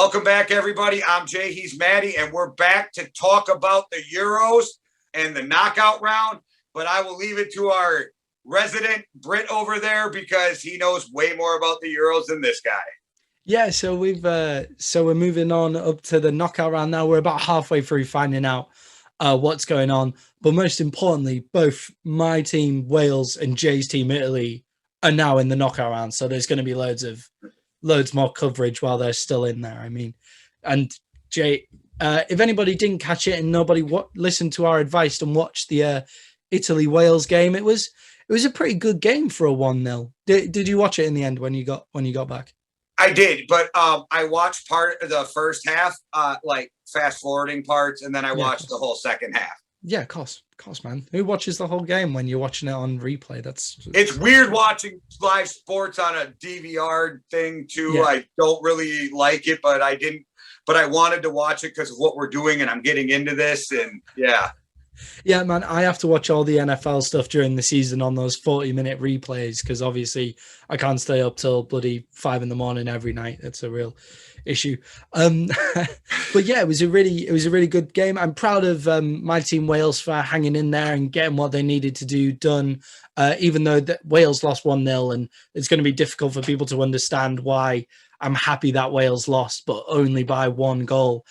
Welcome back, everybody. I'm Jay, he's Maddie, and we're back to talk about the Euros and the knockout round. But I will leave it to our resident Brit over there because he knows way more about the Euros than this guy. Yeah, so we're moving on up to the knockout round now. We're about halfway through finding out what's going on. But most importantly, both my team, Wales, and Jay's team, Italy, are now in the knockout round. So there's going to be loads more coverage while they're still in there. I mean, and Jay, if anybody didn't catch it and nobody listened to our advice and watched the Italy-Wales game, it was a pretty good game for a 1-0. Did you watch it in the end when you got back? I did, but I watched part of the first half, like fast forwarding parts, and then I watched the whole second half. Yeah, of course, man. Who watches the whole game when you're watching it on replay? It's weird watching live sports on a DVR thing too. Yeah. I don't really like it, but I wanted to watch it because of what we're doing, and I'm getting into this, and yeah. Yeah, man, I have to watch all the NFL stuff during the season on those 40-minute replays because obviously I can't stay up till bloody 5 a.m. every night. That's a real issue. But yeah, it was a really good game. I'm proud of my team Wales for hanging in there and getting what they needed to do done, even though Wales lost 1-0, and it's going to be difficult for people to understand why I'm happy that Wales lost, but only by 1 goal,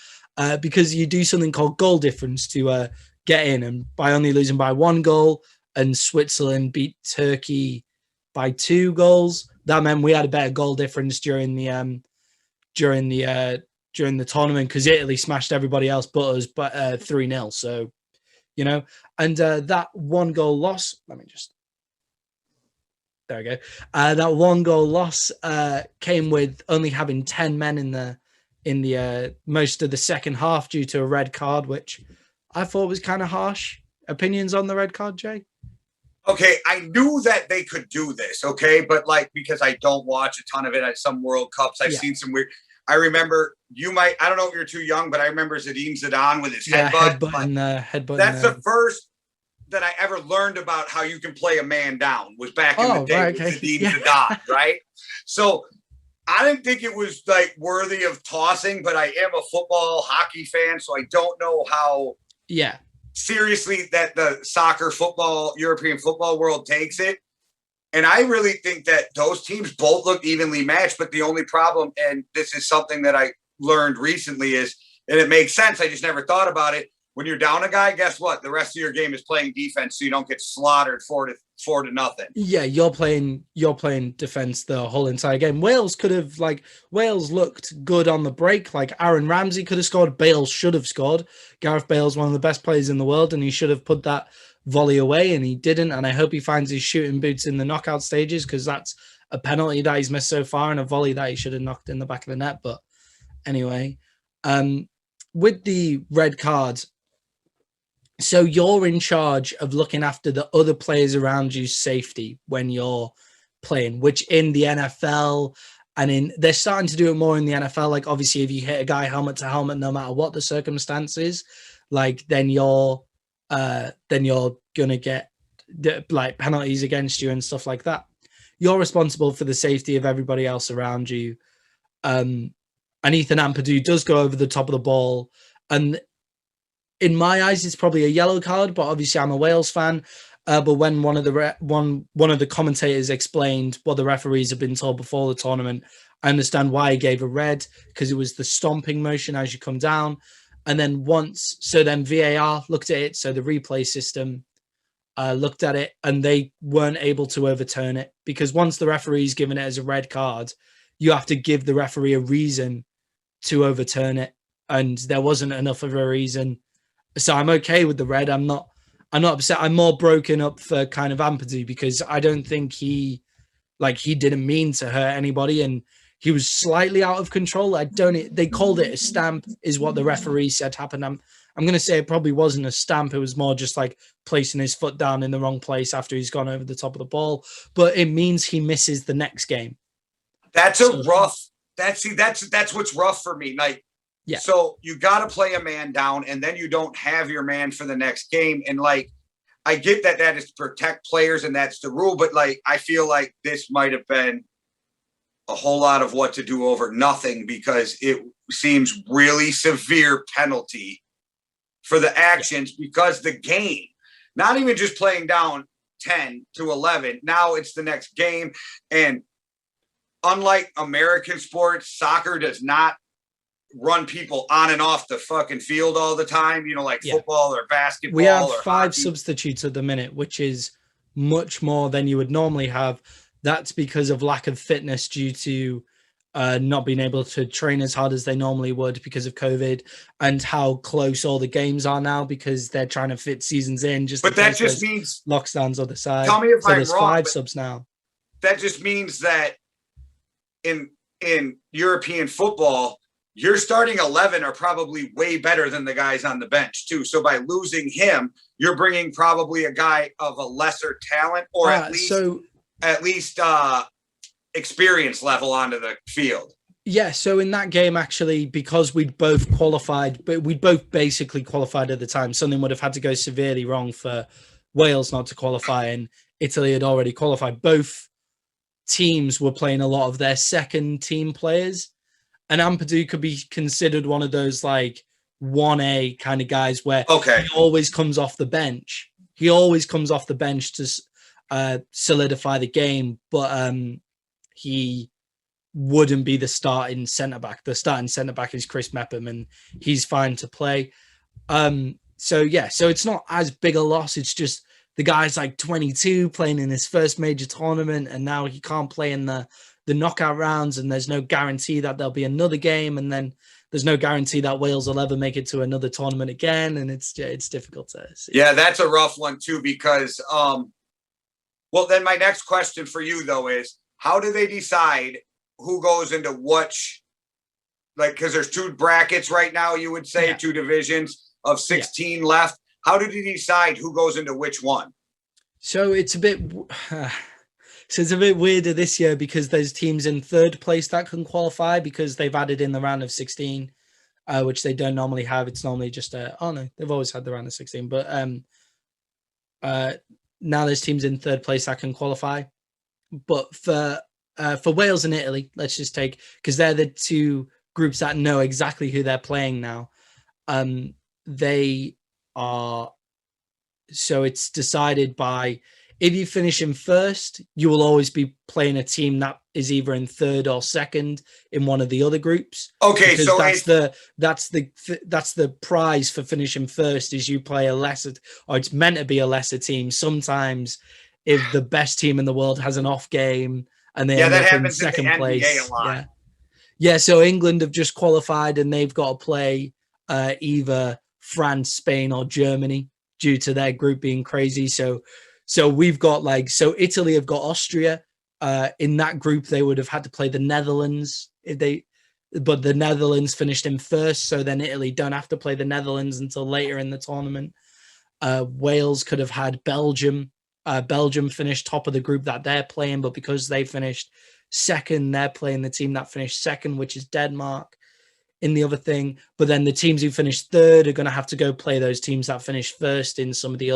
because you do something called goal difference to get in, and by only losing by 1 goal, and Switzerland beat Turkey by 2 goals, that meant we had a better goal difference during the tournament because Italy smashed everybody else but us 3-0. So, and that 1 goal loss, there we go. That 1 goal loss came with only having 10 men in the most of the second half due to a red card, which I thought was kind of harsh. Opinions on the red card, Jay? Okay, I knew that they could do this, okay? But because I don't watch a ton of it at some World Cups, I've seen some weird. I remember I don't know if you're too young, but I remember Zinedine Zidane with his headbutt. Headbutt. That's the first that I ever learned about how you can play a man down was back in the day with Zinedine Zidane, right? So I didn't think it was worthy of tossing, but I am a hockey fan, so I don't know how seriously that the soccer, football, European football world takes it. And I really think that those teams both look evenly matched, but the only problem, and this is something that I learned recently is, and it makes sense, I just never thought about it, when you're down a guy, guess what? The rest of your game is playing defense, so you don't get slaughtered 4-0. Yeah, you're playing defense the whole entire game. Wales looked good on the break. Like Aaron Ramsey could have scored. Bale should have scored. Gareth Bale's one of the best players in the world, and he should have put that volley away, and he didn't. And I hope he finds his shooting boots in the knockout stages because that's a penalty that he's missed so far and a volley that he should have knocked in the back of the net. But anyway, with the red cards. So you're in charge of looking after the other players around you's safety when you're playing, which in the NFL they're starting to do it more in the NFL. Like obviously if you hit a guy helmet to helmet, no matter what the circumstances, then you're going to get penalties against you and stuff like that. You're responsible for the safety of everybody else around you. And Ethan Ampadu does go over the top of the ball, and in my eyes, it's probably a yellow card, but obviously I'm a Wales fan. But when one of the commentators explained what the referees have been told before the tournament, I understand why he gave a red, because it was the stomping motion as you come down. And then then VAR looked at it. So the replay system looked at it and they weren't able to overturn it, because once the referee's given it as a red card, you have to give the referee a reason to overturn it. And there wasn't enough of a reason. So I'm okay with the red. I'm not upset. I'm more broken up for kind of Ampadu because I don't think he didn't mean to hurt anybody, and he was slightly out of control. They called it a stamp is what the referee said happened. I'm going to say it probably wasn't a stamp. It was more just like placing his foot down in the wrong place after he's gone over the top of the ball, but it means he misses the next game. That's what's rough for me. Yeah. So you got to play a man down, and then you don't have your man for the next game. And I get that is to protect players, and that's the rule. But I feel like this might have been a whole lot of what to do over nothing, because it seems really severe penalty for the actions, because the game, not even just playing down 10-11, now it's the next game. And unlike American sports, soccer does not run people on and off the fucking field all the time, like football or basketball. We have or 5 hockey. Substitutes at the minute, which is much more than you would normally have. That's because of lack of fitness due to not being able to train as hard as they normally would because of COVID, and how close all the games are now because they're trying to fit seasons in. But that just means lockdowns on the side. Tell me if I'm there's wrong. 5 subs now. That just means that in European football, your starting 11 are probably way better than the guys on the bench too. So by losing him, you're bringing probably a guy of a lesser talent, or at least experience level onto the field. Yeah, so in that game, actually, because we'd both qualified, but we'd both basically qualified at the time, something would have had to go severely wrong for Wales not to qualify, and Italy had already qualified. Both teams were playing a lot of their second team players, and Ampadu could be considered one of those like 1A kind of guys where he always comes off the bench. He always comes off the bench to solidify the game, but he wouldn't be the starting centre-back. The starting centre-back is Chris Mepham, and he's fine to play. So it's not as big a loss. It's just the guy's like 22 playing in his first major tournament, and now he can't play in the knockout rounds, and there's no guarantee that there'll be another game, and then there's no guarantee that Wales will ever make it to another tournament again, and it's difficult to see. Yeah, that's a rough one too, because well, then my next question for you though is, how do they decide who goes into which, because there's 2 brackets right now, you would say, 2 divisions of 16 left. How did you decide who goes into which one? So it's a bit weirder this year because there's teams in 3rd place that can qualify because they've added in the round of 16, which they don't normally have. It's normally just they've always had the round of 16, but now there's teams in 3rd place that can qualify. But for Wales and Italy, let's just take, because they're the 2 groups that know exactly who they're playing now. They are, so it's decided by, if you finish in 1st, you will always be playing a team that is either in 3rd or 2nd in one of the other groups. Okay, so that's the prize for finishing 1st, is you play a lesser, or it's meant to be a lesser team. Sometimes, if the best team in the world has an off game and they end up in 2nd place. Yeah. So England have just qualified and they've got to play either France, Spain, or Germany due to their group being crazy. So we've got Italy have got Austria. In that group, they would have had to play the Netherlands but the Netherlands finished in 1st. So then Italy don't have to play the Netherlands until later in the tournament. Wales could have had Belgium. Belgium finished top of the group that they're playing, but because they finished 2nd, they're playing the team that finished 2nd, which is Denmark, in the other thing. But then the teams who finished 3rd are going to have to go play those teams that finished 1st in some of the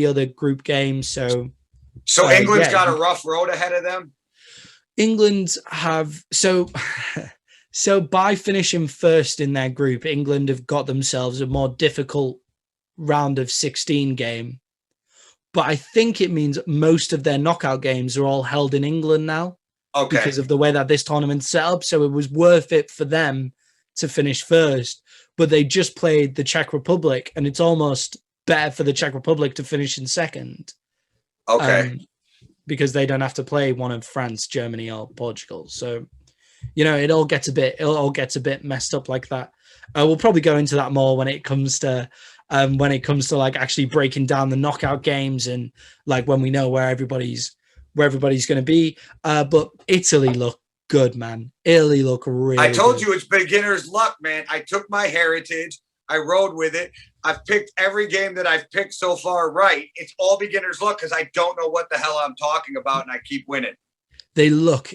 other group games. So England's got a rough road ahead of them. England have so by finishing 1st in their group, England have got themselves a more difficult round of 16 game. But I think it means most of their knockout games are all held in England now. Okay. Because of the way that this tournament's set up. So it was worth it for them to finish 1st. But they just played the Czech Republic, and it's almost better for the Czech Republic to finish in 2nd. Okay. Because they don't have to play one of France, Germany, or Portugal. So, it all gets a bit messed up like that. We'll probably go into that more when it comes to actually breaking down the knockout games and when we know where everybody's going to be. But Italy look good, man. Italy look really I told good. You it's beginner's luck, man. I took my heritage. I rode with it. I've picked every game that I've picked so far right. It's all beginner's luck because I don't know what the hell I'm talking about, and I keep winning. They look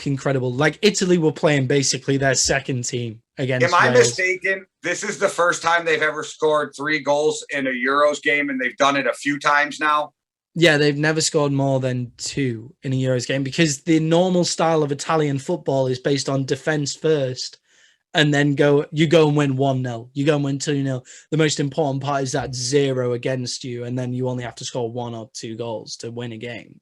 incredible. Italy were playing basically their 2nd team against Am I Wales. mistaken? This is the first time they've ever scored 3 goals in a Euros game, and they've done it a few times now. Yeah, they've never scored more than 2 in a Euros game because the normal style of Italian football is based on defense first, and then you go and win 1-0. You go and win 2-0. The most important part is that 0 against you, and then you only have to score 1 or 2 goals to win a game.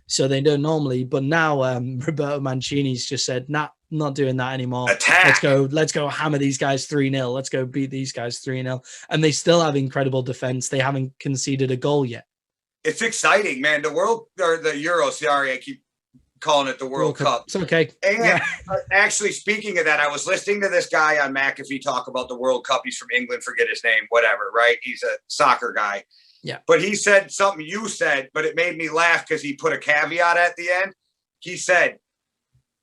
So they don't normally, but now Roberto Mancini's just said, nah, not doing that anymore. Attack. Let's go hammer these guys 3-0. Let's go beat these guys 3-0. And they still have incredible defense. They haven't conceded a goal yet. It's exciting, man. The Euro, sorry, I keep calling it the World Cup. It's okay. And actually, speaking of that, I was listening to this guy on McAfee talk about the World Cup. He's from England, forget his name, whatever, right? He's a soccer guy. Yeah. But he said something you said, but it made me laugh because he put a caveat at the end. He said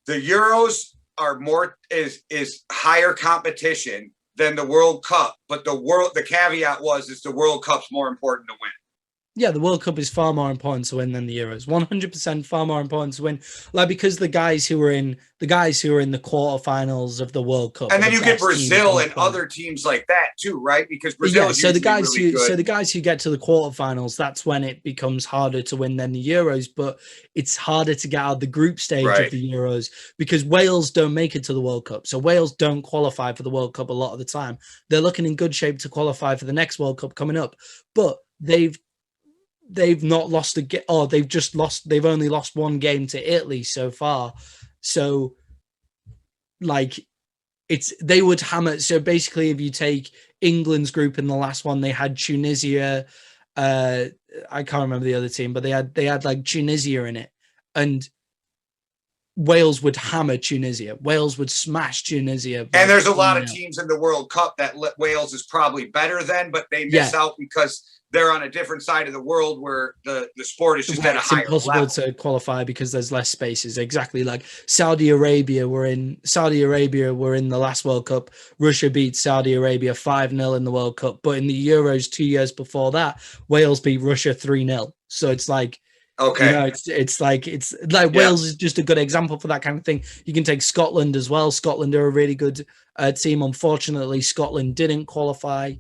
the Euros are is higher competition than the World Cup, but the caveat is the World Cup's more important to win. Yeah, the World Cup is far more important to win than the Euros. 100% far more important to win. Like, because the guys who are in the quarterfinals of the World Cup, and then you get Brazil and other teams like that too, right? Because Brazil is the guys who get to the quarterfinals, that's when it becomes harder to win than the Euros. But it's harder to get out of the group stage of the Euros because Wales don't make it to the World Cup. So Wales don't qualify for the World Cup a lot of the time. They're looking in good shape to qualify for the next World Cup coming up, but they've not lost they've only lost 1 game to Italy so far. So like they would hammer. So basically if you take England's group in the last one, they had Tunisia, I can't remember the other team, but they had like Tunisia in it, and Wales would hammer Tunisia. Wales would smash Tunisia. And there's a lot of teams in the World Cup that Wales is probably better than, but they miss out because they're on a different side of the world where the sport is just at a higher level. It's impossible to qualify because there's less spaces. Exactly, like Saudi Arabia were in the last World Cup. Russia beat Saudi Arabia 5-0 in the World Cup, but in the Euros 2 years before that, Wales beat Russia 3-0. So it's like, okay, it's like Wales is just a good example for that kind of thing. You can take Scotland as well. Scotland are a really good team. Unfortunately, Scotland didn't qualify.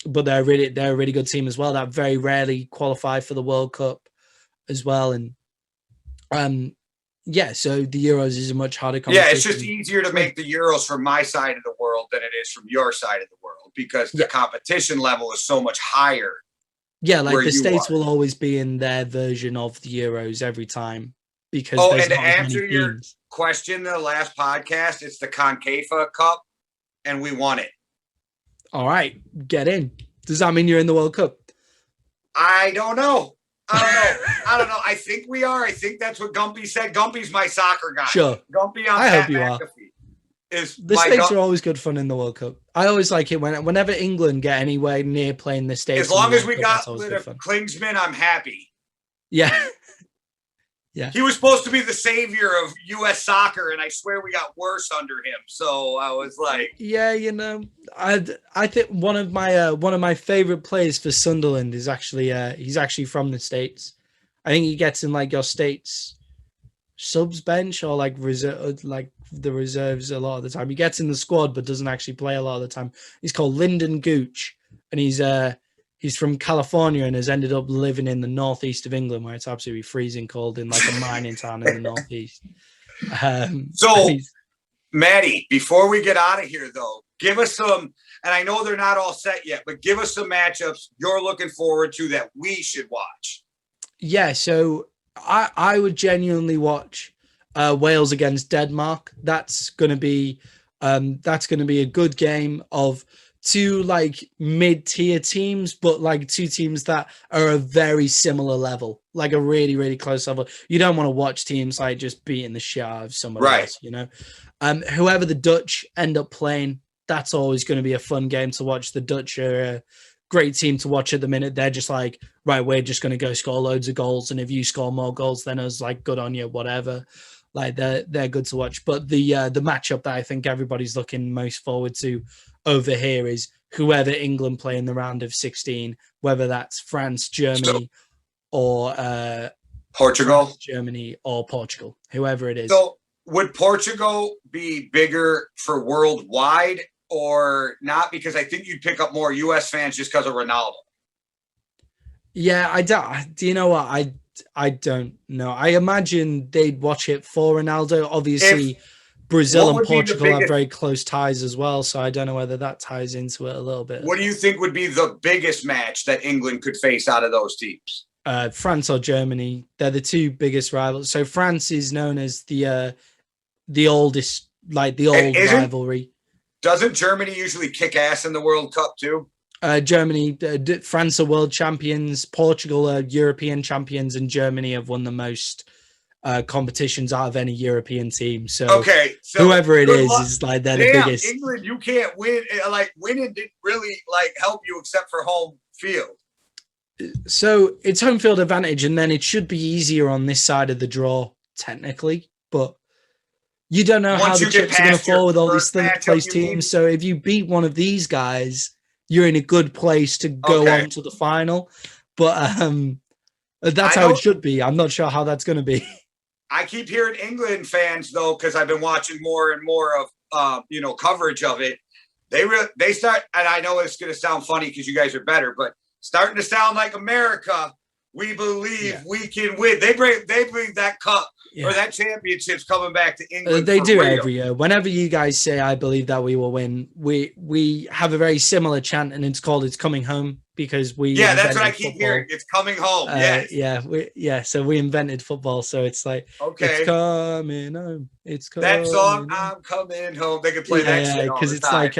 But they're a really good team as well that very rarely qualify for the World Cup as well. And so the Euros is a much harder competition. Yeah, it's just easier to make the Euros from my side of the world than it is from your side of the world because the competition level is so much higher. Yeah, like the States will always be in their version of the Euros every time because and to answer your question in the last podcast, it's the CONCACAF Cup and we won it. All right, get in. Does that mean you're in the World Cup? I don't know. I think we are. I think that's what Gumpy said. Gumpy's my soccer guy. Sure. Gumpy on I hope you are. The States are always good fun in the World Cup. I always like it whenever England get anywhere near playing the States. As long as we got rid of Klinsmann, I'm happy. Yeah. Yeah, he was supposed to be the savior of U.S. soccer, and I swear we got worse under him. So I was like, yeah, I think one of my favorite players for Sunderland is actually he's actually from the States. I think he gets in like your States subs bench or like the reserves a lot of the time. He gets in the squad but doesn't actually play a lot of the time. He's called Lyndon Gooch, and he's from California and has ended up living in the northeast of England where it's absolutely freezing cold in like a mining town in the northeast. So, Maddie, before we get out of here, though, give us some, and I know they're not all set yet, but give us some matchups you're looking forward to that we should watch. Yeah, so I would genuinely watch Wales against Denmark. That's going to be a good game of two like mid-tier teams, but like two teams that are a very similar level, like a really, really close level. You don't want to watch teams like just beating the shit out of somebody else, whoever the Dutch end up playing, that's always going to be a fun game to watch. The Dutch are a great team to watch at the minute. They're just like, right, we're just going to go score loads of goals. And if you score more goals than us, like good on you, whatever. Like they're good to watch. But the matchup that I think everybody's looking most forward to over here is whoever England play in the round of 16, whether that's France, Germany, or Portugal, France, Germany, or Portugal, whoever it is. So would Portugal be bigger for worldwide or not? Because I think you'd pick up more U.S. fans just because of Ronaldo. Yeah, I don't. Do you know what? I don't know. I imagine they'd watch it for Ronaldo. If Obviously, Brazil what and would be the Portugal have biggest? very close ties as well, so I don't know whether that ties into it a little bit What as do you well. think would be the biggest match that England could face out of those teams? France or Germany, they're the two biggest rivals. So France is known as the oldest, like the And old isn't rivalry. doesn't Germany usually kick ass in the World Cup too? Germany, France are world champions. Portugal are European champions, and Germany have won the most competitions out of any European team. So Okay, so whoever it good luck. is like they're the Damn, biggest. England, you can't win. Like winning didn't really like help you except for home field. So it's home field advantage, and then it should be easier on this side of the draw technically, but you don't know how Once the you get chips are going to past your fall with all these first third matchup, place you mean? teams. So if you beat one of these guys, you're in a good place to go Okay, on to the final. But that's I how it know. should be. I'm not sure how that's going to be. I keep hearing England fans though, because I've been watching more and more of coverage of it. They start, and I know it's going to sound funny because you guys are better, but starting to sound like America. We believe we can win. They bring that cup or that championship's coming back to England. They do real. every year. Whenever you guys say "I believe that we will win," we have a very similar chant, and it's called "It's coming home" because we that's what I invented keep football. hearing. It's coming home. Yes. So we invented football, so it's like it's coming home. It's coming. That song, home. "I'm coming home." They could play that shit all because the it's time. like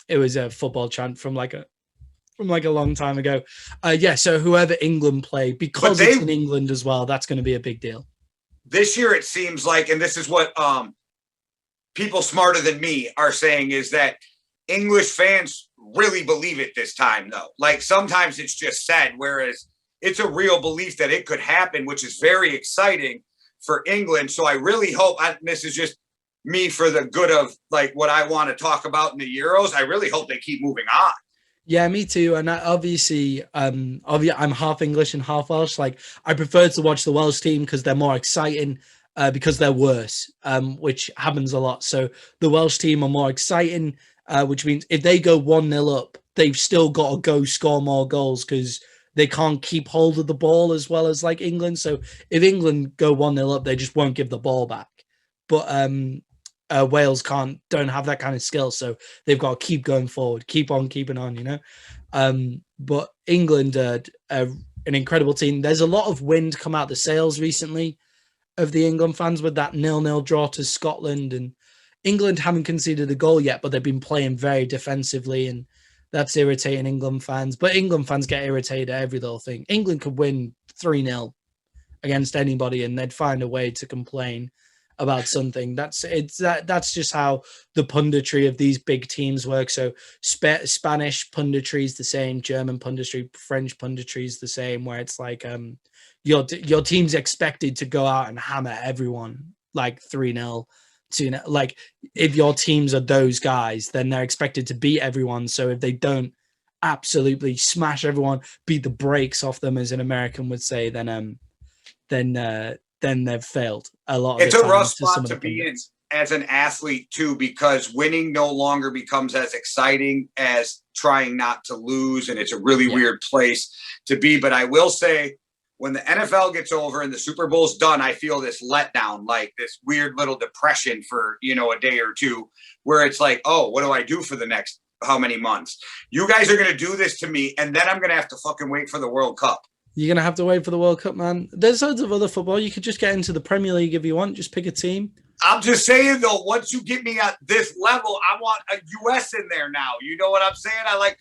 it was a football chant from like a long time ago. So whoever England play, because it's in England as well, that's going to be a big deal. This year, it seems like, and this is what people smarter than me are saying, is that English fans really believe it this time, though. Like sometimes it's just said, whereas it's a real belief that it could happen, which is very exciting for England. So I really hope, this is just me for the good of like what I want to talk about in the Euros. I really hope they keep moving on. Yeah, me too. And obviously, I'm half English and half Welsh. Like, I prefer to watch the Welsh team because they're more exciting, because they're worse, which happens a lot. So the Welsh team are more exciting, which means if they go 1-0 up, they've still got to go score more goals because they can't keep hold of the ball as well as like England. So if England go 1-0 up, they just won't give the ball back. But Wales don't have that kind of skill, so they've got to keep going forward, keep on keeping on, but England are an incredible team. There's a lot of wind come out the sails recently of the England fans with that 0-0 draw to Scotland, and England haven't conceded a goal yet, but they've been playing very defensively, and that's irritating England fans. But England fans get irritated at every little thing. England could win 3-0 against anybody and they'd find a way to complain about something. That's just how the punditry of these big teams work. So Spanish punditry is the same, German punditry, French punditry is the same, where it's like your team's expected to go out and hammer everyone like 3-0, 2-0. Like if your teams are those guys, then they're expected to beat everyone. So if they don't absolutely smash everyone, beat the brakes off them, as an American would say, then they've failed a lot of it's the a rough time to some spot of the to be in pundits. as an athlete too, because winning no longer becomes as exciting as trying not to lose, and it's a really weird place to be. But I will say, when the NFL gets over and the Super Bowl's done, I feel this letdown, like this weird little depression for a day or two, where it's like, oh, what do I do for the next how many months? You guys are going to do this to me, and then I'm going to have to fucking wait for the World Cup. You're going to have to wait for the World Cup, man. There's loads of other football. You could just get into the Premier League if you want. Just pick a team. I'm just saying, though, once you get me at this level, I want a U.S. in there now. You know what I'm saying?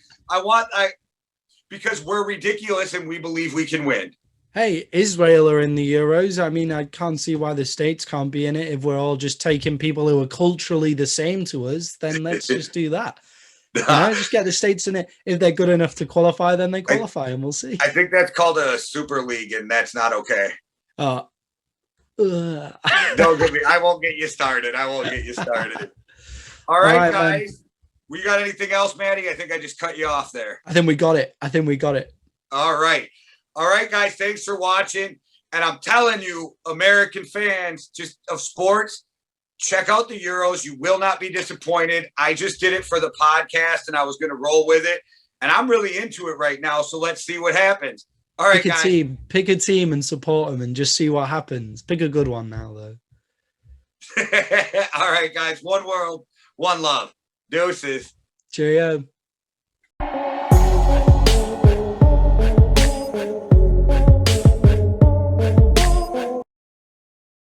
Because we're ridiculous and we believe we can win. Hey, Israel are in the Euros. I mean, I can't see why the States can't be in it. If we're all just taking people who are culturally the same to us, then let's just do that. Just get the States in it. If they're good enough to qualify, then they qualify, and we'll see. I think that's called a Super League, and that's not okay. Don't get me. I won't get you started. All right, guys. Man. We got anything else, Maddie? I think I just cut you off there. I think we got it. All right, guys. Thanks for watching. And I'm telling you, American fans just of sports, check out the Euros. You will not be disappointed. I just did it for the podcast and I was going to roll with it. And I'm really into it right now. So let's see what happens. All right, guys. Pick a team and support them and just see what happens. Pick a good one now, though. All right, guys. One world, one love. Deuces. Cheerio.